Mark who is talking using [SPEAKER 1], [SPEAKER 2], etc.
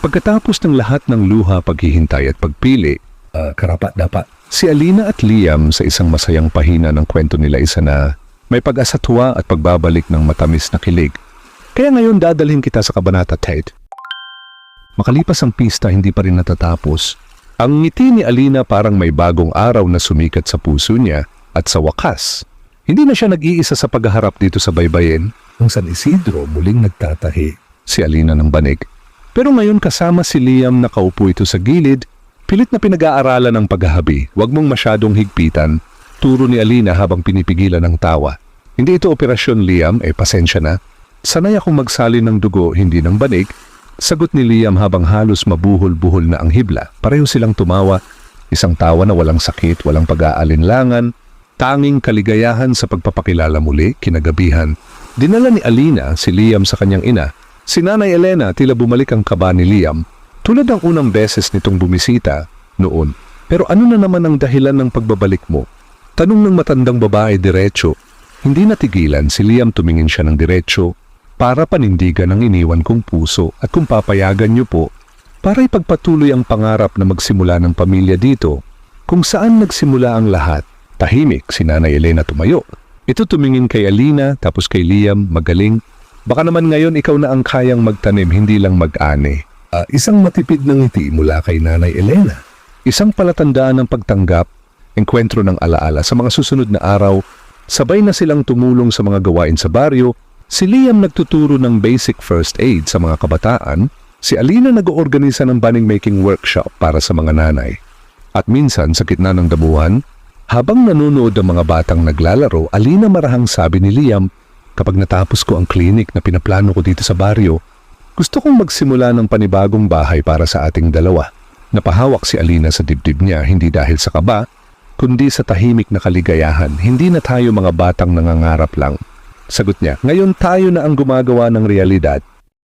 [SPEAKER 1] Pagkatapos ng lahat ng luha, paghihintay at pagpili, karapat-dapat, si Alina at Liam sa isang masayang pahina ng kwento nila isa na may pag-asatwa at pagbabalik ng matamis na kilig. Kaya ngayon dadalhin kita sa Kabanata 10. Makalipas ang pista, hindi pa rin natatapos. Ang ngiti ni Alina parang may bagong araw na sumikat sa puso niya at sa wakas, hindi na siya nag-iisa sa paghaharap dito sa baybayin. Ang San Isidro muling nagtatahi, si Alina ng banig. Pero ngayon kasama si Liam na kaupo ito sa gilid, pilit na pinag-aaralan ng paghahabi. Huwag mong masyadong higpitan, turo ni Alina habang pinipigilan ng tawa. Hindi ito operasyon, Liam, pasensya na. Sanay akong magsali ng dugo, hindi ng banig. Sagot ni Liam habang halos mabuhol-buhol na ang hibla. Pareho silang tumawa, isang tawa na walang sakit, walang pag-aalinlangan, tanging kaligayahan sa pagpapakilala muli, kinagabihan. Dinala ni Alina si Liam sa kanyang ina. Si Nanay Elena, tila bumalik ang kaba ni Liam, tulad ng unang beses nitong bumisita noon. Pero ano na naman ang dahilan ng pagbabalik mo? Tanong ng matandang babae diretso. Hindi natigilan, si Liam tumingin siya ng diretso para panindigan ang iniwan kong puso at kung papayagan niyo po, para ipagpatuloy ang pangarap na magsimula ng pamilya dito, kung saan nagsimula ang lahat. Tahimik, si Nanay Elena tumayo. Ito tumingin kay Alina, tapos kay Liam, magaling. Baka naman ngayon ikaw na ang kayang magtanim, hindi lang mag-ani. Isang matipid na ngiti mula kay Nanay Elena. Isang palatandaan ng pagtanggap, engkwentro ng alaala. Sa mga susunod na araw, sabay na silang tumulong sa mga gawain sa baryo. Si Liam nagtuturo ng basic first aid sa mga kabataan. Si Alina nag-oorganisa ng banning making workshop para sa mga nanay. At minsan, sa gitna ng damuhan, habang nanonood ang mga batang naglalaro, Alina marahang sabi ni Liam, kapag natapos ko ang klinik na pinaplano ko dito sa baryo, gusto kong magsimula ng panibagong bahay para sa ating dalawa. Napahawak si Alina sa dibdib niya, hindi dahil sa kaba, kundi sa tahimik na kaligayahan. Hindi na tayo mga batang nangangarap lang. Sagot niya, ngayon tayo na ang gumagawa ng realidad.